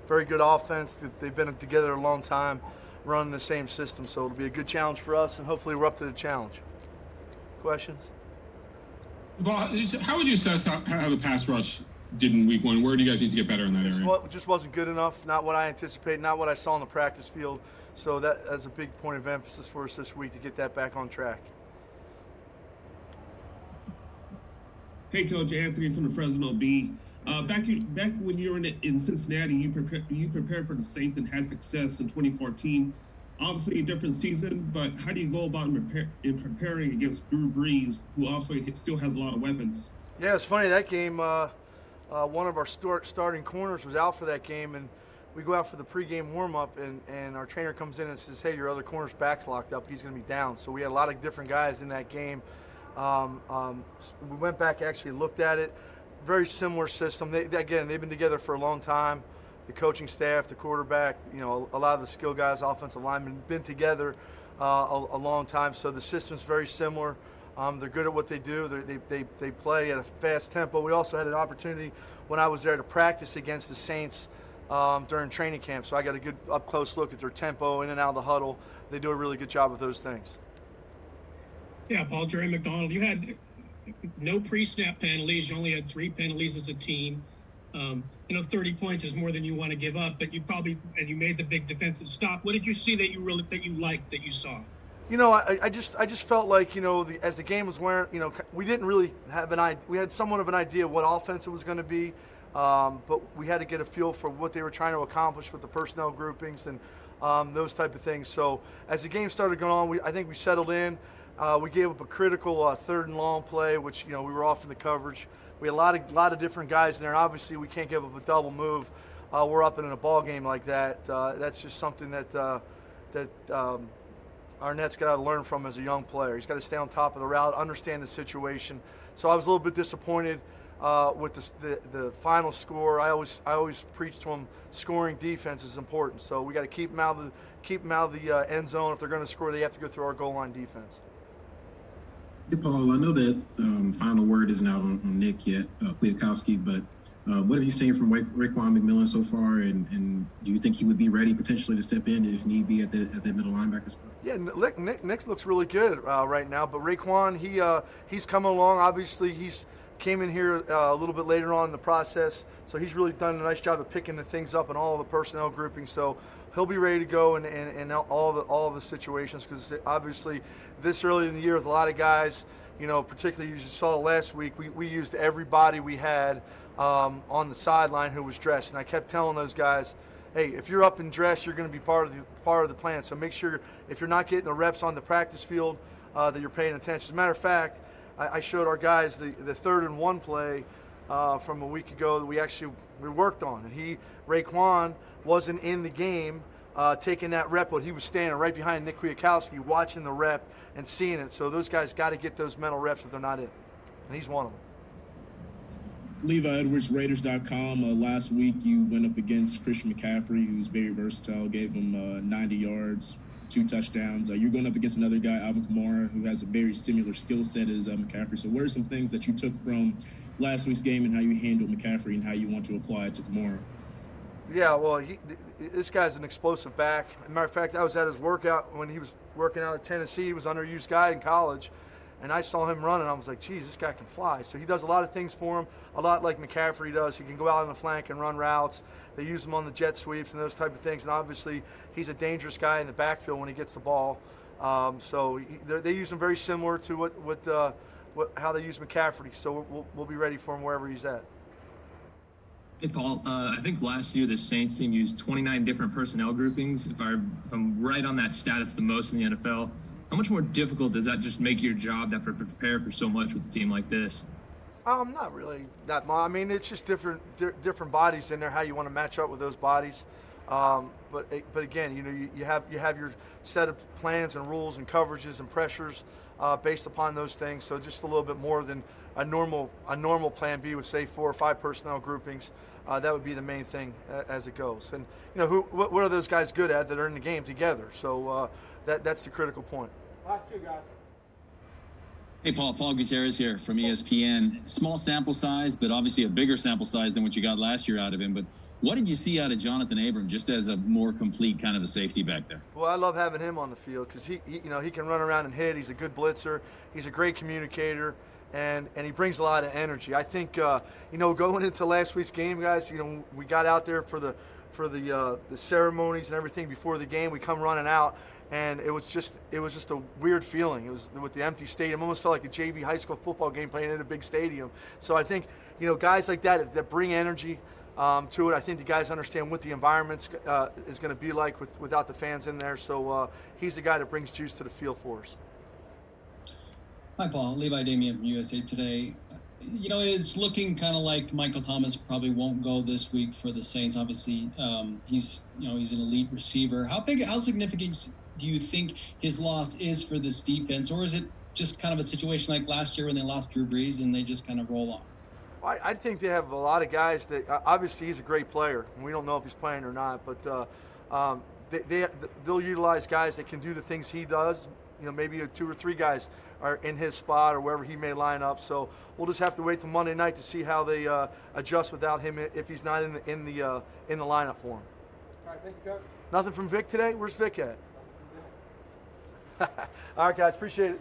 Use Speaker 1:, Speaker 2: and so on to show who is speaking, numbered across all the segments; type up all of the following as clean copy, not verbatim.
Speaker 1: very good offense. They've been together a long time, running the same system. So it'll be a good challenge for us, and hopefully we're up to the challenge. Questions?
Speaker 2: Well, how would you assess how the pass rush did in week one? Where do you guys need to get better in that area?
Speaker 1: Just wasn't good enough. Not what I anticipated. Not what I saw on the practice field. So that's a big point of emphasis for us this week to get that back on track.
Speaker 3: Hey, Coach Anthony from the Fresno Bee. Back when you were in Cincinnati, you prepared for the Saints and had success in 2014. Obviously a different season, but how do you go about in preparing against Drew Brees, who also still has a lot of weapons?
Speaker 1: Yeah, it's funny, that game, one of our starting corners was out for that game, and we go out for the pregame warm-up, and our trainer comes in and says, hey, your other corner's back's locked up, he's going to be down. So we had a lot of different guys in that game. We went back, actually looked at it. Very similar system. They've been together for a long time. The coaching staff, the quarterback, a lot of the skill guys, offensive linemen, been together a long time. So the system's very similar. They're good at what they do. They play at a fast tempo. We also had an opportunity when I was there to practice against the Saints during training camp. So I got a good up-close look at their tempo in and out of the huddle. They do a really good job with those things.
Speaker 4: Yeah, Paul, Jerry McDonald, you had no pre-snap penalties. You only had 3 penalties as a team. 30 points is more than you want to give up, but you made the big defensive stop. What did you see that you liked, that you saw?
Speaker 1: I just felt like, as the game was wearing, we didn't really have an idea. We had somewhat of an idea what offense it was going to be, but we had to get a feel for what they were trying to accomplish with the personnel groupings and those type of things. So as the game started going on, I think we settled in. We gave up a critical third and long play, which, we were off in the coverage. We had a lot of different guys in there, and obviously we can't give up a double move. We're up in a ball game like that. That's just something that Arnett's got to learn from as a young player. He's got to stay on top of the route, understand the situation. So I was a little bit disappointed with the final score. I always preach to them, scoring defense is important. So we got to keep them out of the end zone. If they're going to score, they have to go through our goal line defense.
Speaker 5: Hey, Paul, I know that final word isn't out on Nick yet, Kwiatkowski, but what have you seen from Raekwon McMillan so far, and do you think he would be ready potentially to step in if need be at that middle linebacker spot?
Speaker 1: Yeah, Nick looks really good right now, but Raekwon, he's coming along. Obviously, he's came in here a little bit later on in the process, so he's really done a nice job of picking the things up and all the personnel groupings. So he'll be ready to go in all the situations, because obviously this early in the year with a lot of guys, particularly you just saw last week, we used everybody we had on the sideline who was dressed, and I kept telling those guys, hey, if you're up and dressed, you're going to be part of the plan. So make sure if you're not getting the reps on the practice field that you're paying attention. As a matter of fact, I showed our guys the 3rd and 1 play from a week ago that we worked on, and Raekwon wasn't in the game taking that rep, but he was standing right behind Nick Kwiatkowski watching the rep and seeing it. So those guys got to get those mental reps if they're not in, and he's one of them.
Speaker 6: Levi Edwards, Raiders.com. Last week you went up against Christian McCaffrey, who's very versatile, gave him 90 yards, 2 touchdowns. You're going up against another guy, Alvin Kamara, who has a very similar skill set as McCaffrey. So what are some things that you took from last week's game and how you handled McCaffrey and how you want to apply it to Kamara?
Speaker 1: Yeah, well, this guy's an explosive back. As a matter of fact, I was at his workout when he was working out at Tennessee. He was an underused guy in college, and I saw him running. I was like, geez, this guy can fly. So he does a lot of things for him, a lot like McCaffrey does. He can go out on the flank and run routes. They use him on the jet sweeps and those type of things. And obviously, he's a dangerous guy in the backfield when he gets the ball. So they use him very similar to how they use McCaffrey. So we'll be ready for him wherever he's at.
Speaker 7: Hey, Paul, I think last year the Saints team used 29 different personnel groupings. If I'm right on that stat, it's the most in the NFL. How much more difficult does that just make your job that prepare for so much with a team like this?
Speaker 1: Not really that much. I mean, it's just different bodies in there, how you want to match up with those bodies. But again, you have your set of plans and rules and coverages and pressures based upon those things. So just a little bit more than a normal plan B with, say, 4 or 5 personnel groupings. That would be the main thing as it goes. And what are those guys good at that are in the game together? So that's the critical point.
Speaker 8: Last 2 guys.
Speaker 9: Hey, Paul Guenther here from ESPN. Small sample size, but obviously a bigger sample size than what you got last year out of him. But What did you see out of Jonathan Abram just as a more complete kind of a safety back there?
Speaker 1: Well, I love having him on the field because he can run around and hit. He's a good blitzer. He's a great communicator, and he brings a lot of energy. I think going into last week's game, guys, we got out there for the ceremonies and everything before the game. We come running out, and it was just a weird feeling. It was with the empty stadium. It almost felt like a JV high school football game playing in a big stadium. So I think guys like that bring energy to it. I think the guys understand what the environment is going to be like without the fans in there. So he's the guy that brings juice to the field for us.
Speaker 8: Hi, Paul. Levi Damien from USA Today. It's looking kind of like Michael Thomas probably won't go this week for the Saints. Obviously, he's an elite receiver. How significant do you think his loss is for this defense, or is it just kind of a situation like last year when they lost Drew Brees and they just kind of roll on?
Speaker 1: I think they have a lot of guys that obviously he's a great player, and we don't know if he's playing or not. But they'll utilize guys that can do the things he does. Maybe 2 or 3 guys are in his spot or wherever he may line up. So we'll just have to wait till Monday night to see how they adjust without him if he's not in the lineup for him.
Speaker 10: All right, thank you, Coach.
Speaker 1: Nothing from Vic today. Where's Vic at? All right, guys, appreciate it.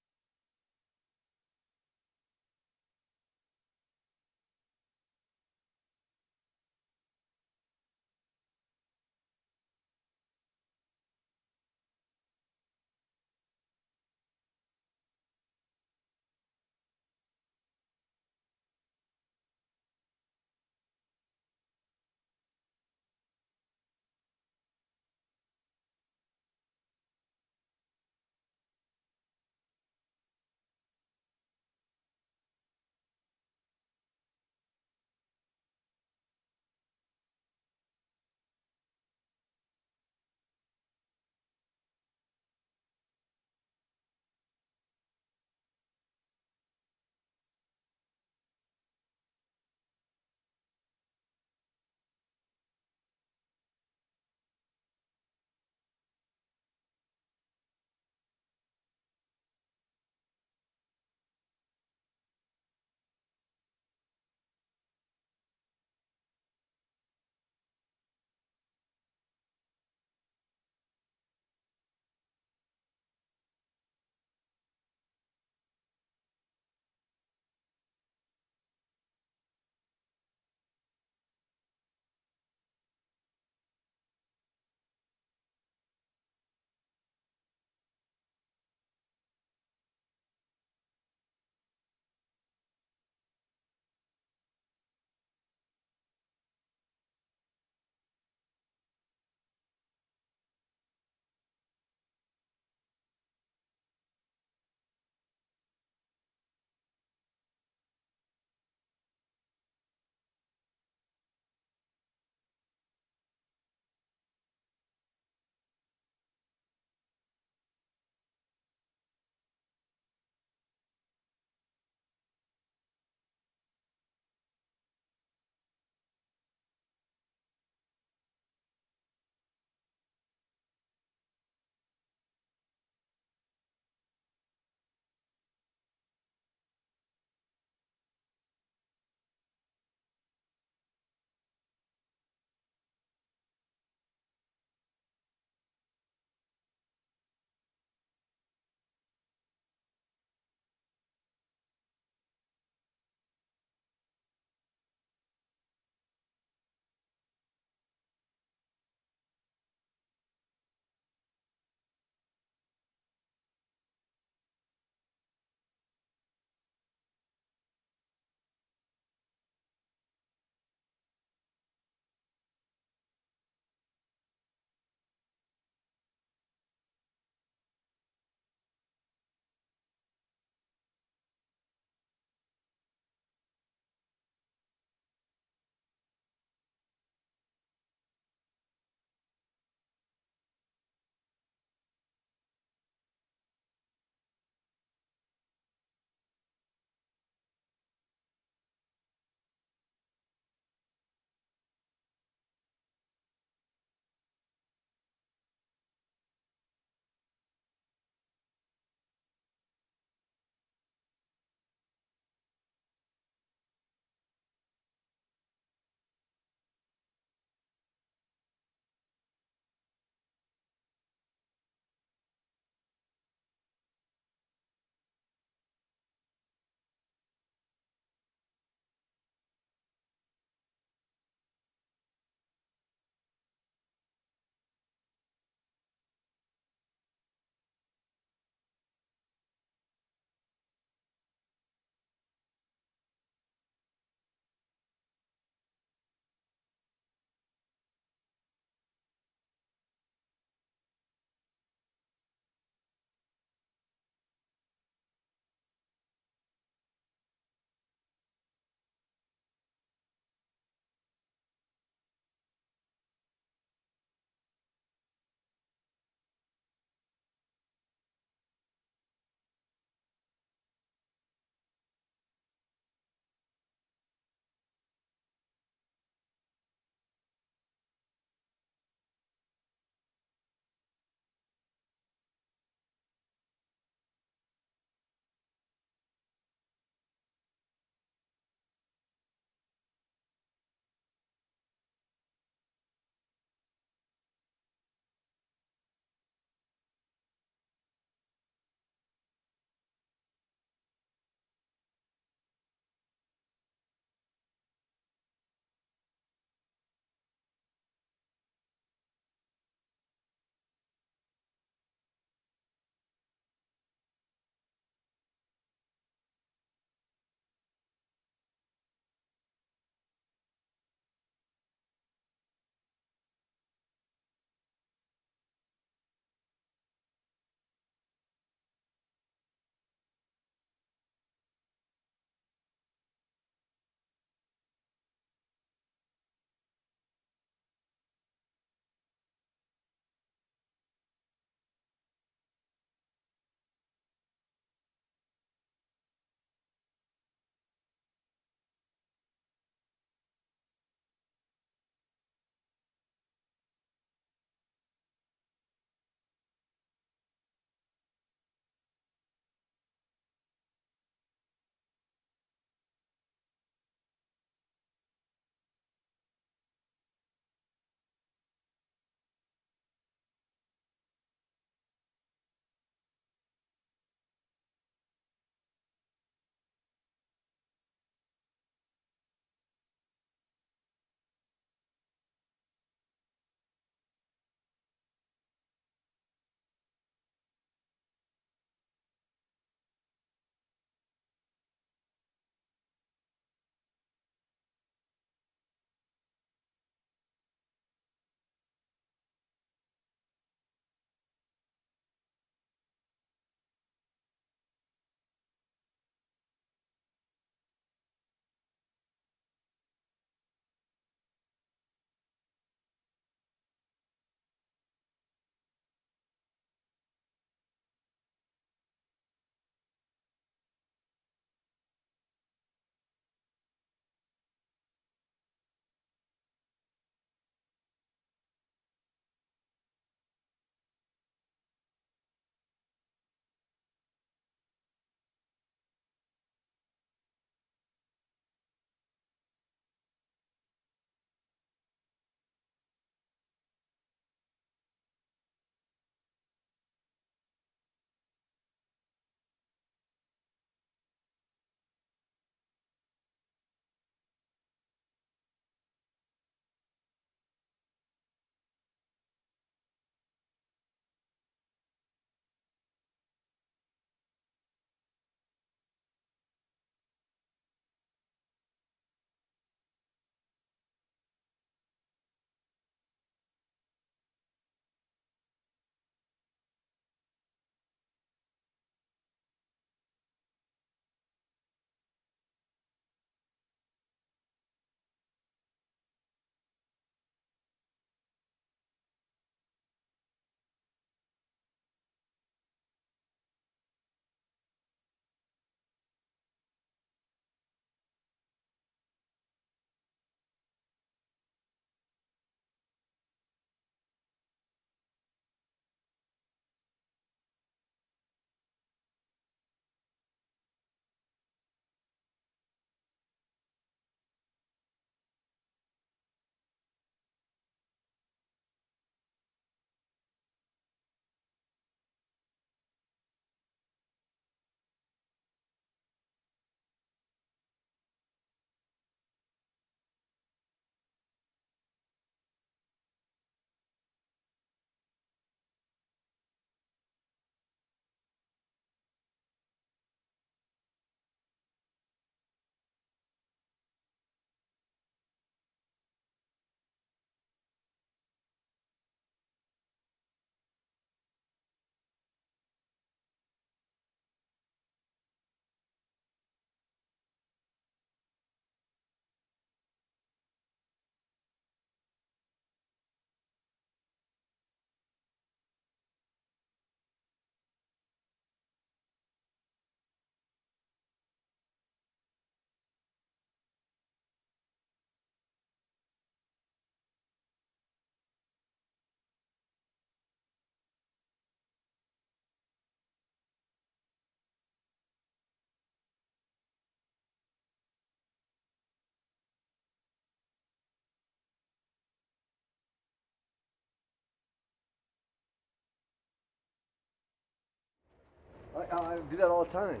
Speaker 10: I do that all the time.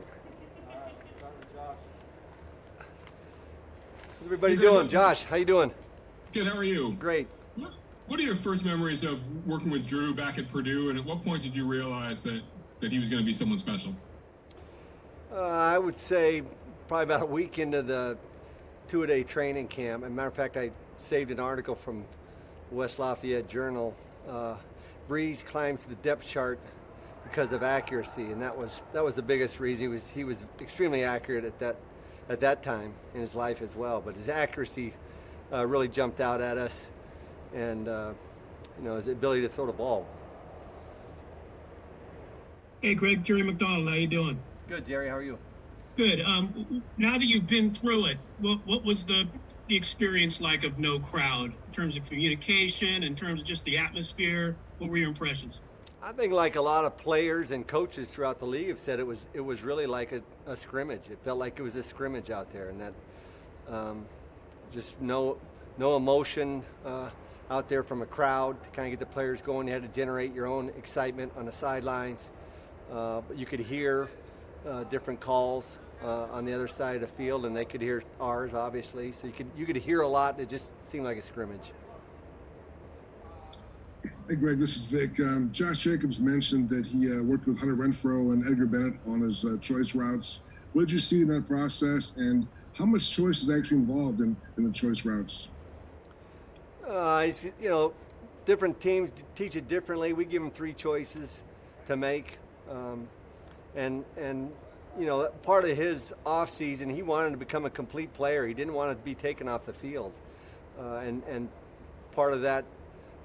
Speaker 10: How's everybody doing? Josh, how you doing?
Speaker 2: Good, how are you?
Speaker 10: Great.
Speaker 2: What are your first memories of working with Drew back at Purdue, and at what point did you realize that he was going to be someone special?
Speaker 10: I would say probably about a week into the two-a-day training camp. As a matter of fact, I saved an article from West Lafayette Journal. Breeze climbs to the depth chart because of accuracy, and that was the biggest reason. He was extremely accurate at that time in his life as well. But his accuracy really jumped out at us, and his ability to throw the ball.
Speaker 4: Hey, Greg, Jerry McDonald, how you doing?
Speaker 10: Good, Jerry. How are you?
Speaker 4: Good. Now that you've been through it, what was the experience like of no crowd in terms of communication, in terms of just the atmosphere? What were your impressions?
Speaker 10: I think like a lot of players and coaches throughout the league have said, it was really like a scrimmage. It felt like it was a scrimmage out there, and that just no emotion out there from a crowd to kind of get the players going. You had to generate your own excitement on the sidelines. But you could hear different calls on the other side of the field, and they could hear ours, obviously. So you could hear a lot. It just seemed like a scrimmage.
Speaker 11: Hey, Greg, this is Vic. Josh Jacobs mentioned that he worked with Hunter Renfrow and Edgar Bennett on his choice routes. What did you see in that process, and how much choice is actually involved in the choice routes?
Speaker 10: Different teams teach it differently. We give them 3 choices to make. Part of his off season, he wanted to become a complete player. He didn't want to be taken off the field, and part of that,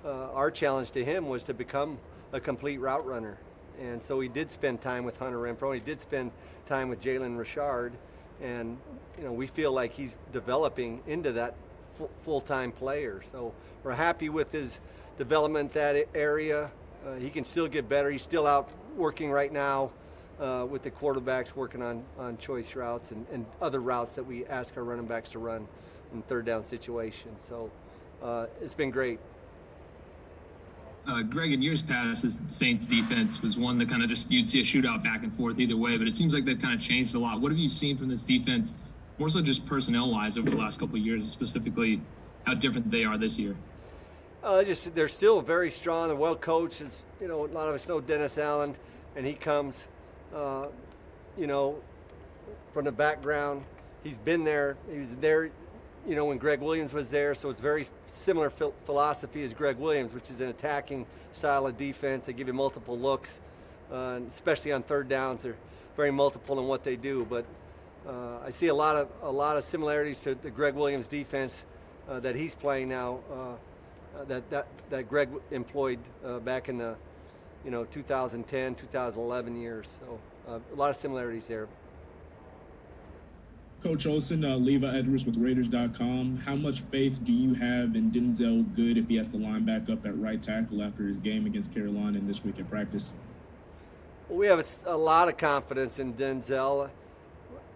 Speaker 10: our challenge to him was to become a complete route runner. And so he did spend time with Hunter Renfrow. He did spend time with Jalen Richard, and we feel like he's developing into that full-time player. So we're happy with his development that area. He can still get better. He's still out working right now with the quarterbacks, working on choice routes and other routes that we ask our running backs to run in third down situations. So it's been great.
Speaker 7: Greg, in years past, the Saints defense was one that kind of you'd see a shootout back and forth either way, but it seems like they've kind of changed a lot. What have you seen from this defense, more so just personnel-wise over the last couple of years, specifically how different they are this year?
Speaker 10: They're still very strong. They're well coached. A lot of us know Dennis Allen, and he comes, from the background. He's been there. He was there, when Greg Williams was there. So it's very similar philosophy as Greg Williams, which is an attacking style of defense. They give you multiple looks, especially on third downs. They're very multiple in what they do. But I see a lot of similarities to the Greg Williams defense that he's playing now. That Greg employed back in the 2010, 2011 years. So a lot of similarities there.
Speaker 6: Coach Olson, Levi Edwards with Raiders.com. How much faith do you have in Denzel Good if he has to line back up at right tackle after his game against Carolina and this week in practice?
Speaker 10: Well, we have a lot of confidence in Denzel.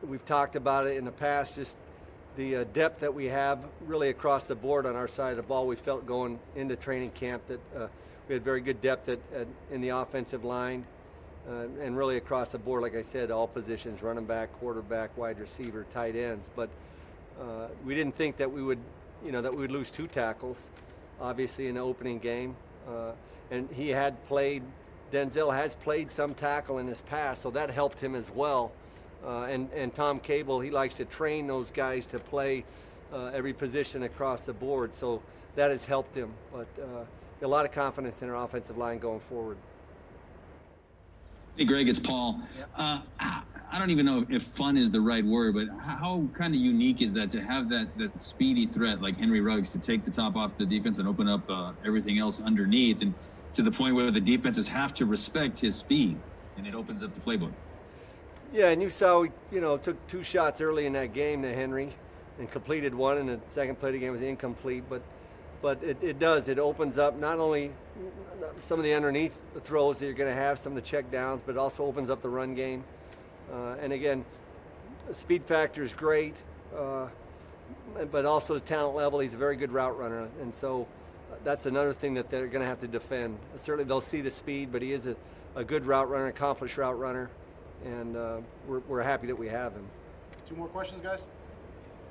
Speaker 10: We've talked about it in the past, just the depth that we have really across the board on our side of the ball. We felt going into training camp that we had very good depth in the offensive line. And really across the board, like I said, all positions, running back, quarterback, wide receiver, tight ends. But we didn't think that we would lose 2 tackles, obviously, in the opening game. And Denzel has played some tackle in his past, so that helped him as well. And Tom Cable, he likes to train those guys to play every position across the board, so that has helped him. But a lot of confidence in our offensive line going forward.
Speaker 9: Hey, Greg, it's Paul. I don't even know if fun is the right word, but how kind of unique is that to have that speedy threat like Henry Ruggs to take the top off the defense and open up everything else underneath, and to the point where the defenses have to respect his speed, and it opens up the playbook.
Speaker 10: Yeah, and you saw we took 2 shots early in that game to Henry and completed one, and the second play of the game was incomplete. But it opens up not only some of the underneath throws that you're going to have, some of the check downs, but it also opens up the run game. And again, the speed factor is great, but also the talent level. He's a very good route runner, and so that's another thing that they're going to have to defend. Certainly they'll see the speed, but he is a good route runner, accomplished route runner, and we're happy that we have him.
Speaker 12: 2 more questions, guys.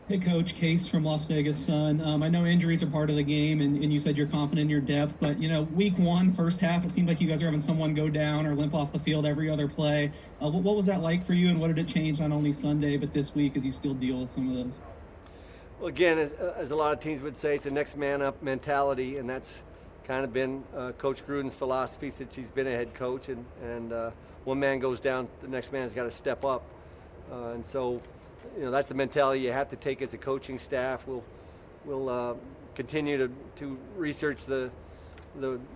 Speaker 13: Hey, Coach. Case from Las Vegas Sun. I know injuries are part of the game, and you said you're confident in your depth, but, week 1, first half, it seemed like you guys are having someone go down or limp off the field every other play. What was that like for you, and what did it change not only Sunday but this week as you still deal with some of those?
Speaker 10: Well, again, as a lot of teams would say, it's a next man up mentality, and that's kind of been Coach Gruden's philosophy since he's been a head coach, and one man goes down, the next man's got to step up. And so, that's the mentality you have to take as a coaching staff. We'll continue to research the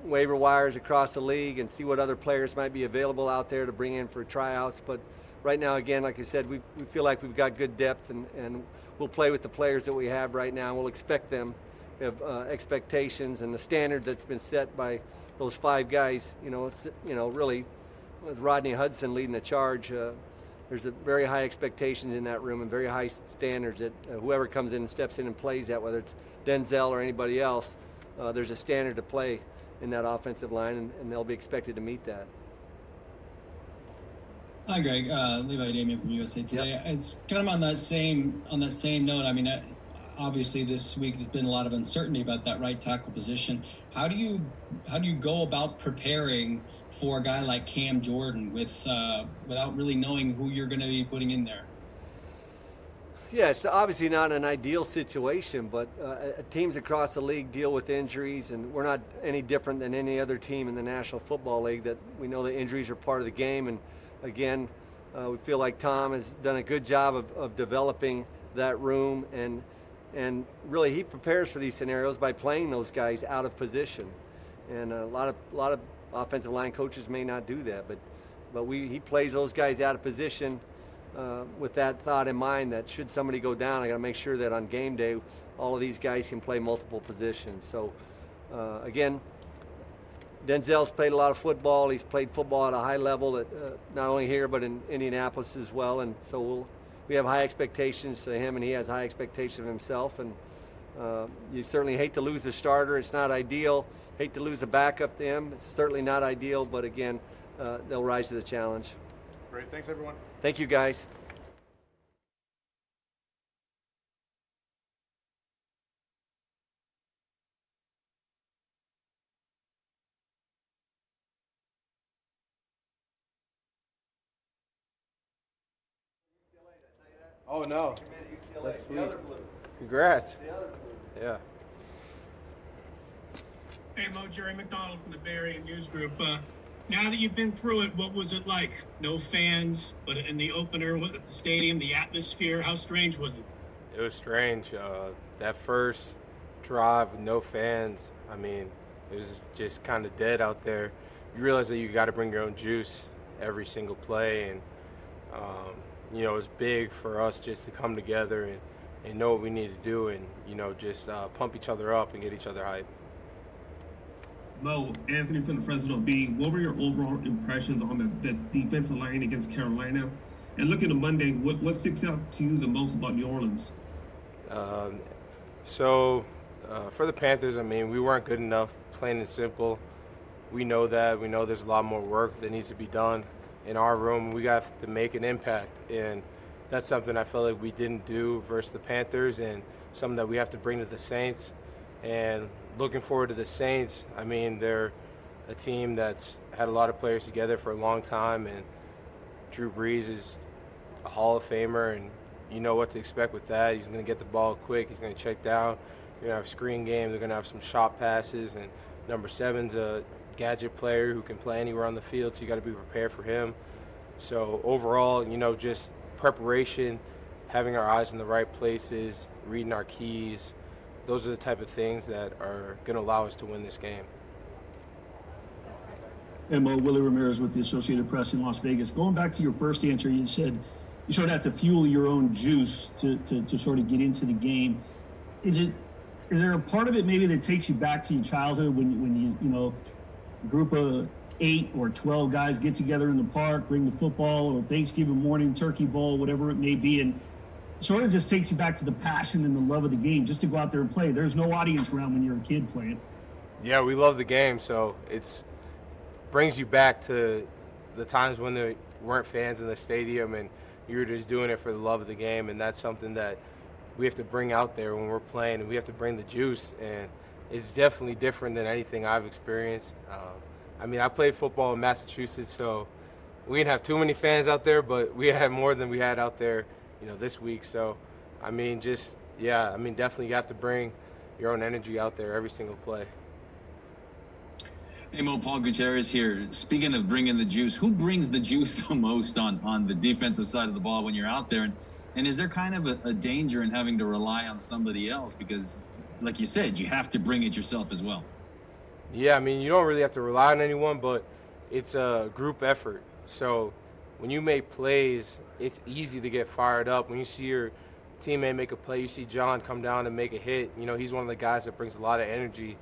Speaker 10: waiver wires across the league and see what other players might be available out there to bring in for tryouts. But right now, again, like I said, we feel like we've got good depth, and we'll play with the players that we have right now. We'll expect them. We have expectations, and the standard that's been set by those 5 guys. Really, with Rodney Hudson leading the charge. There's a very high expectations in that room and very high standards that whoever comes in and steps in and plays that, whether it's Denzel or anybody else, there's a standard to play in that offensive line, and they'll be expected to meet that.
Speaker 8: Hi, Greg. Levi Damian from USA Today.
Speaker 10: Yep.
Speaker 8: It's kind of on that same note. I mean, obviously this week there's been a lot of uncertainty about that right tackle position. How do you go about preparing for a guy like Cam Jordan without really knowing who you're going to be putting in there?
Speaker 10: Yeah, it's obviously not an ideal situation, but teams across the league deal with injuries, and we're not any different than any other team in the National Football League. That we know that injuries are part of the game, and again, we feel like Tom has done a good job of developing that room, and really he prepares for these scenarios by playing those guys out of position, and a lot of offensive line coaches may not do that, but he plays those guys out of position with that thought in mind that should somebody go down, I got to make sure that on game day all of these guys can play multiple positions. So again, Denzel's played a lot of football. He's played football at a high level, not only here but in Indianapolis as well, and so we have high expectations to him, and he has high expectations of himself. And you certainly hate to lose a starter. It's not ideal. Hate to lose a backup to him. It's certainly not ideal, but again, they'll rise to the challenge.
Speaker 12: Great. Thanks, everyone.
Speaker 10: Thank you, guys.
Speaker 12: Oh, no.
Speaker 10: That's
Speaker 12: sweet.
Speaker 10: the other blue.
Speaker 12: Congrats.
Speaker 10: The other blue.
Speaker 12: Yeah.
Speaker 4: Hey, Mo, Jerry McDonald from the Bay Area News Group. Now that you've been through it, what was it like? No fans, but in the opener at the stadium, the atmosphere, how strange was it?
Speaker 12: It was strange. That first drive with no fans, I mean, it was just kind of dead out there. You realize that you got to bring your own juice every single play, and it was big for us just to come together and know what we need to do, and just pump each other up and get each other hyped.
Speaker 3: Mo, Anthony from the Fresno Bee, what were your overall impressions on the defensive line against Carolina? And looking at Monday, what sticks out to you the most about New Orleans?
Speaker 12: For the Panthers, I mean, we weren't good enough, plain and simple. We know that. We know there's a lot more work that needs to be done in our room. We got to make an impact, and that's something I felt like we didn't do versus the Panthers, and something that we have to bring to the Saints. And looking forward to the Saints, I mean, they're a team that's had a lot of players together for a long time, and Drew Brees is a Hall of Famer, and you know what to expect with that. He's going to get the ball quick. He's going to check down. You're going to have a screen game. They're going to have some shot passes, and number 7's a gadget player who can play anywhere on the field, so you got to be prepared for him. So overall, just preparation, having our eyes in the right places, reading our keys, those are the type of things that are going to allow us to win this game.
Speaker 14: And Mo, Willie Ramirez with the Associated Press in Las Vegas. Going back to your first answer, you said you sort of have to fuel your own juice to sort of get into the game. Is there a part of it maybe that takes you back to your childhood when you a group of 8 or 12 guys get together in the park, bring the football, or Thanksgiving morning turkey bowl, whatever it may be, and sort of just takes you back to the passion and the love of the game, just to go out there and play. There's no audience around when you're a kid playing.
Speaker 12: Yeah, we love the game, so it's brings you back to the times when weren't fans in the stadium and you were just doing it for the love of the game, and that's something that we have to bring out there when we're playing, and we have to bring the juice, and it's definitely different than anything I've experienced. I mean, I played football in Massachusetts, so we didn't have too many fans out there, but we had more than we had out there, this week. So, I mean, definitely you have to bring your own energy out there every single play.
Speaker 9: Hey Mo, Paul Guenther here. Speaking of bringing the juice, who brings the juice the most on the defensive side of the ball when you're out there? And is there kind of a danger in having to rely on somebody else? Because, like you said, you have to bring it yourself as well.
Speaker 12: Yeah, I mean, you don't really have to rely on anyone, but it's a group effort. So when you make plays, it's easy to get fired up. When you see your teammate make a play, you see John come down and make a hit. He's one of the guys that brings a lot of energy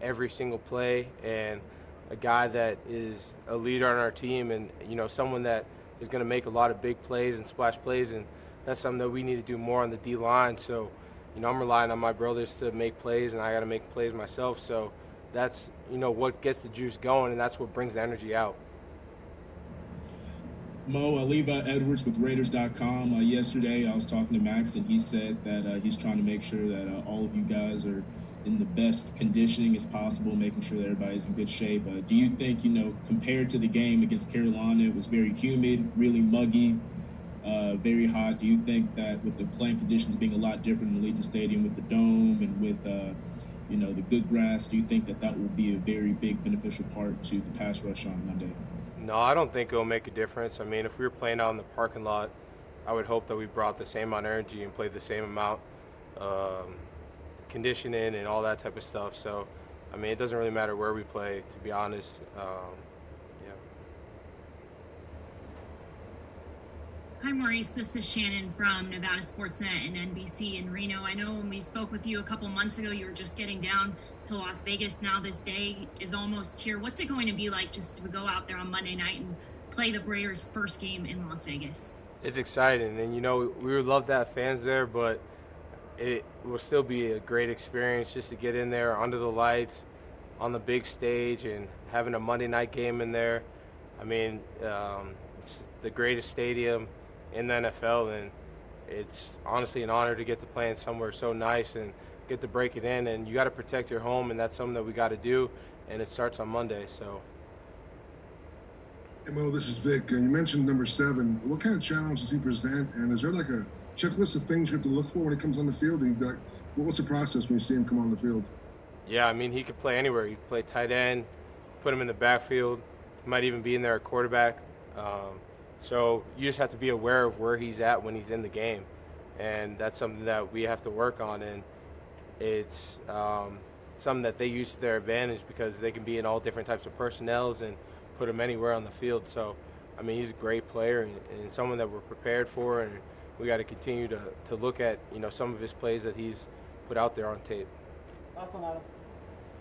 Speaker 12: every single play, and a guy that is a leader on our team, and someone that is going to make a lot of big plays and splash plays, and that's something that we need to do more on the D-line. So I'm relying on my brothers to make plays, and I got to make plays myself. So that's what gets the juice going, and that's what brings the energy out.
Speaker 6: Mo, Levi Edwards with Raiders.com. Yesterday I was talking to Max, and he said that he's trying to make sure that all of you guys are in the best conditioning as possible, making sure that everybody's in good shape. Do you think, compared to the game against Carolina, it was very humid, really muggy, very hot. Do you think that with the playing conditions being a lot different in Allegiant Stadium with the dome and with, the good grass, do you think that will be a very big beneficial part to the pass rush on Monday?
Speaker 12: No, I don't think it'll make a difference. I mean, if we were playing out in the parking lot, I would hope that we brought the same amount of energy and played the same amount conditioning and all that type of stuff. So, I mean, it doesn't really matter where we play, to be honest.
Speaker 15: Hi, Maurice. This is Shannon from Nevada Sportsnet and NBC in Reno. I know when we spoke with you a couple months ago, you were just getting down to Las Vegas. Now this day is almost here. What's it going to be like just to go out there on Monday night and play the Raiders' first game in Las Vegas?
Speaker 12: It's exciting, and we would love to have fans there, but it will still be a great experience just to get in there under the lights on the big stage and having a Monday night game in there. I mean, it's the greatest stadium in the NFL, and it's honestly an honor to get to play in somewhere so nice and get to break it in. And you got to protect your home, and that's something that we got to do, and it starts on Monday. So.
Speaker 11: Hey Mo, this is Vic. You mentioned number 7. What kind of challenge does he present, and is there like a checklist of things you have to look for when he comes on the field? What's the process when you see him come on the field?
Speaker 12: Yeah, I mean, he could play anywhere. He could play tight end, put him in the backfield. He might even be in there at quarterback. So you just have to be aware of where he's at when he's in the game, and that's something that we have to work on. And it's something that they use to their advantage because they can be in all different types of personnels and put him anywhere on the field. So, I mean, he's a great player and someone that we're prepared for, and we got to continue to look at some of his plays that he's put out there on tape.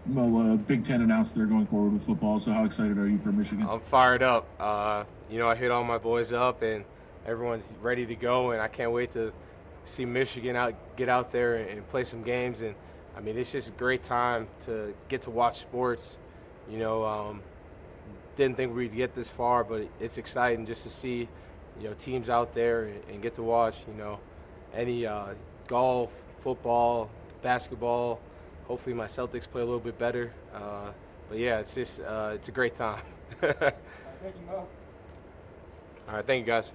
Speaker 16: Mo, Big Ten announced they're going forward with football, so how excited are you for Michigan?
Speaker 12: I'm fired up. I hit all my boys up, and everyone's ready to go, and I can't wait to see Michigan get out there and play some games. And, I mean, it's just a great time to get to watch sports. Didn't think we'd get this far, but it's exciting just to see, teams out there and get to watch, any golf, football, basketball. Hopefully my Celtics play a little bit better. But yeah, it's just it's a great time.
Speaker 17: Thank you, Mo.
Speaker 12: All right, thank you guys.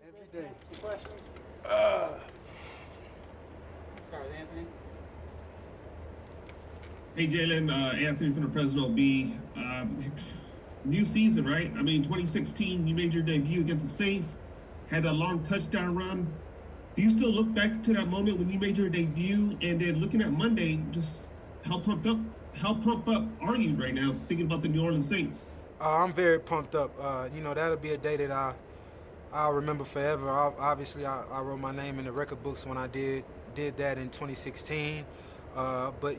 Speaker 17: Every day. Questions? Start with Anthony.
Speaker 3: Hey, Jalen, Anthony from the Fresno B. New season, right? I mean, 2016, you made your debut against the Saints, had a long touchdown run. Do you still look back to that moment when you made your debut, and then looking at Monday, just how pumped up are you right now, thinking about the New Orleans Saints?
Speaker 18: I'm very pumped up. That'll be a day that I'll remember forever. Obviously, I wrote my name in the record books when I did that in 2016. But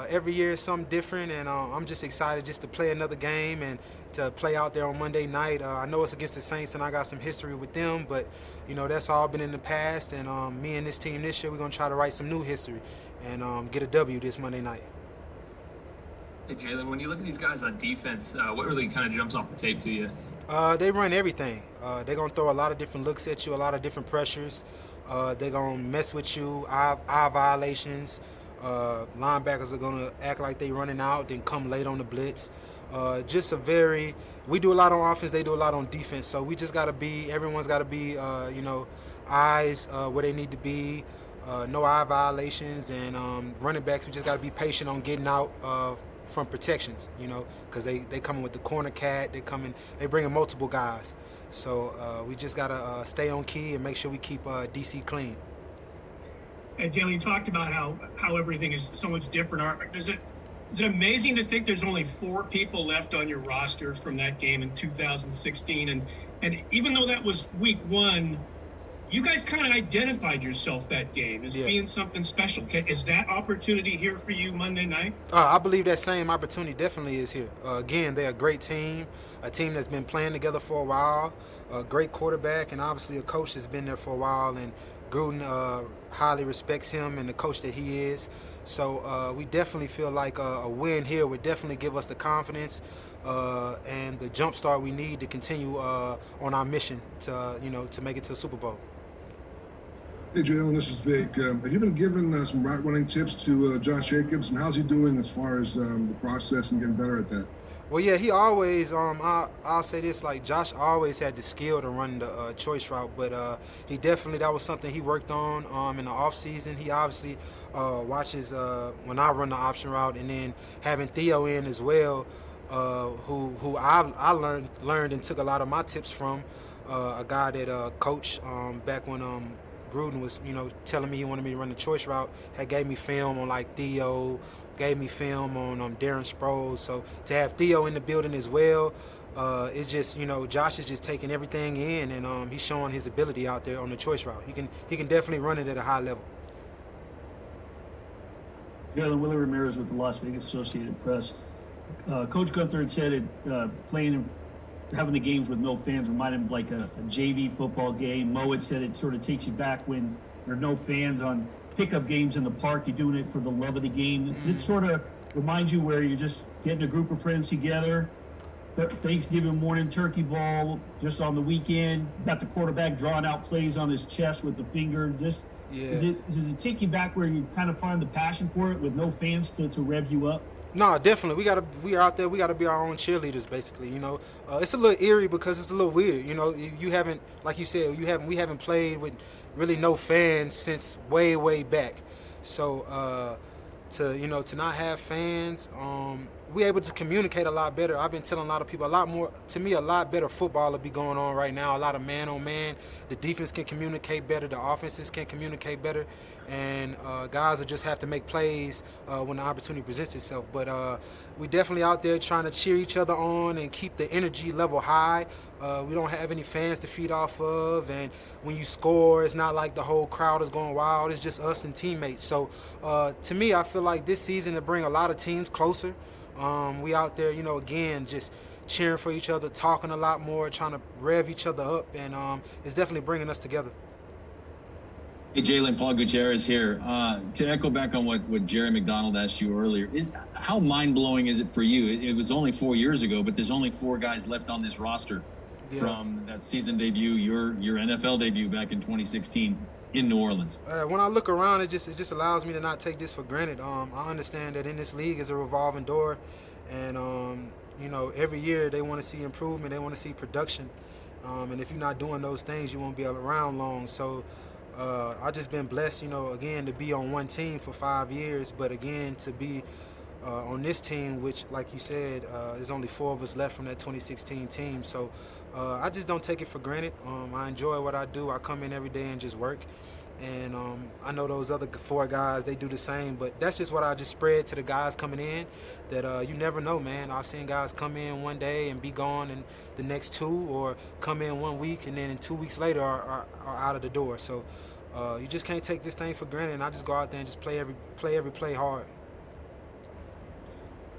Speaker 18: every year is something different, and I'm just excited just to play another game and to play out there on Monday night. I know it's against the Saints, and I got some history with them, but that's all been in the past. And me and this team this year, we're gonna try to write some new history and get a W this Monday night.
Speaker 7: Hey, Jalen, when you look at these guys on defense, what really kind of jumps off the tape to you?
Speaker 18: They run everything. They're going to throw a lot of different looks at you, a lot of different pressures. They're going to mess with you, eye violations. Linebackers are going to act like they running out, then come late on the blitz. We do a lot on offense, they do a lot on defense. So we just got to everyone's got to be, eyes where they need to be. No eye violations. And running backs, we just got to be patient on getting out from protections, because they coming with the corner cat, they bringing multiple guys. So we just gotta stay on key and make sure we keep DC clean.
Speaker 4: And Jalen, you talked about how everything is so much different. Is it amazing to think there's only 4 people left on your roster from that game in 2016, and even though that was week 1, you guys kind of identified yourself that game as being something special. Is that opportunity here for you Monday night?
Speaker 18: I believe that same opportunity definitely is here. Again, they're a great team, a team that's been playing together for a while, a great quarterback, and obviously a coach that's been there for a while. And Gruden highly respects him and the coach that he is. So we definitely feel like a win here would definitely give us the confidence and the jump start we need to continue on our mission to make it to the Super Bowl.
Speaker 11: Hey, Jalen, this is Vic. Have you been given some route running tips to Josh Jacobs, and how's he doing as far as the process and getting better at that?
Speaker 18: Well, yeah, he always, I'll say this, like Josh always had the skill to run the choice route, but he definitely, that was something he worked on in the offseason. He obviously watches when I run the option route, and then having Theo in as well, who I learned and took a lot of my tips from, a guy that coached back when Gruden was, telling me he wanted me to run the choice route, had gave me film on like Theo, gave me film on Darren Sproles. So to have Theo in the building as well, it's just, Josh is just taking everything in, and he's showing his ability out there on the choice route. He can definitely run it at a high level.
Speaker 14: Jalen, Willie Ramirez with the Las Vegas Associated Press. Coach Guenther had said having the games with no fans reminded him of like a JV football game. Mo had said it sort of takes you back when there are no fans on pickup games in the park. You're doing it for the love of the game. Does it sort of remind you where you're just getting a group of friends together, Thanksgiving morning turkey ball, just on the weekend, got the quarterback drawing out plays on his chest with the finger? Does it take you back where you kind of find the passion for it with no fans to rev you up?
Speaker 18: No, definitely. We are out there. We got to be our own cheerleaders, basically. It's a little eerie because it's a little weird. You haven't, like you said, we haven't played with really no fans since way back. So to not have fans, we're able to communicate a lot better. I've been telling a lot of people a lot better football will be going on right now. A lot of man on man. The defense can communicate better. The offenses can communicate better. And guys will just have to make plays when the opportunity presents itself. But we definitely out there trying to cheer each other on and keep the energy level high. We don't have any fans to feed off of. And when you score, it's not like the whole crowd is going wild. It's just us and teammates. So to me, I feel like this season to bring a lot of teams closer. We out there, again, just cheering for each other, talking a lot more, trying to rev each other up, and it's definitely bringing us together.
Speaker 9: Hey, Jalen, Paul Guenther is here. To echo back on what Jerry McDonald asked you earlier, how mind-blowing is it for you? It was only 4 years ago, but there's only 4 guys left on this roster from that season debut, your NFL debut back in 2016. In New Orleans.
Speaker 18: When I look around, it just allows me to not take this for granted. I understand that in this league is a revolving door, and every year they want to see improvement, they want to see production, And if you're not doing those things, you won't be around long. So I just been blessed, again, to be on one team for 5 years, but again, to be on this team, which, like you said, there's only 4 of us left from that 2016 team. So I just don't take it for granted. I enjoy what I do. I come in every day and just work. And I know those other 4 guys, they do the same. But that's just what I just spread to the guys coming in, that you never know, man. I've seen guys come in one day and be gone in the next 2, or come in 1 week and then 2 weeks later are out of the door. So you just can't take this thing for granted. And I just go out there and just play every play hard.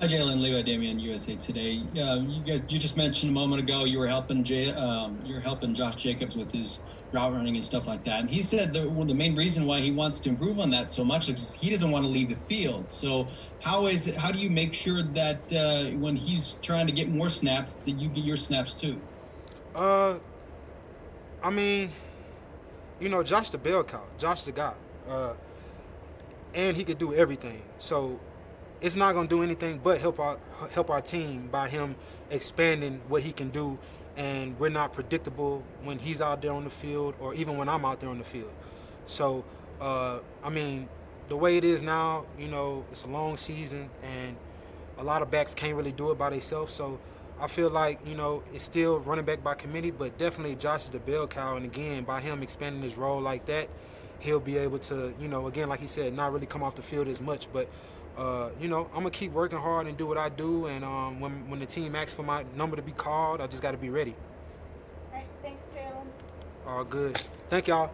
Speaker 8: Hi, Jalen, Levi Damian, USA Today. You just mentioned a moment ago you were helping Josh Jacobs with his route running and stuff like that. And he said the main reason why he wants to improve on that so much is he doesn't want to leave the field. So how do you make sure that when he's trying to get more snaps, that you get your snaps too?
Speaker 18: Josh the bell cow, Josh the guy, and he could do everything. So it's not going to do anything but help our team by him expanding what he can do, and we're not predictable when he's out there on the field or even when I'm out there on the field. So, the way it is now, it's a long season and a lot of backs can't really do it by themselves. So I feel like, it's still running back by committee, but definitely Josh is the bell cow. And again, by him expanding his role like that, he'll be able to, again, like he said, not really come off the field as much, but I'm going to keep working hard and do what I do. And when the team asks for my number to be called, I just got to be ready.
Speaker 19: All right, thanks, Jalen.
Speaker 18: All good. Thank y'all.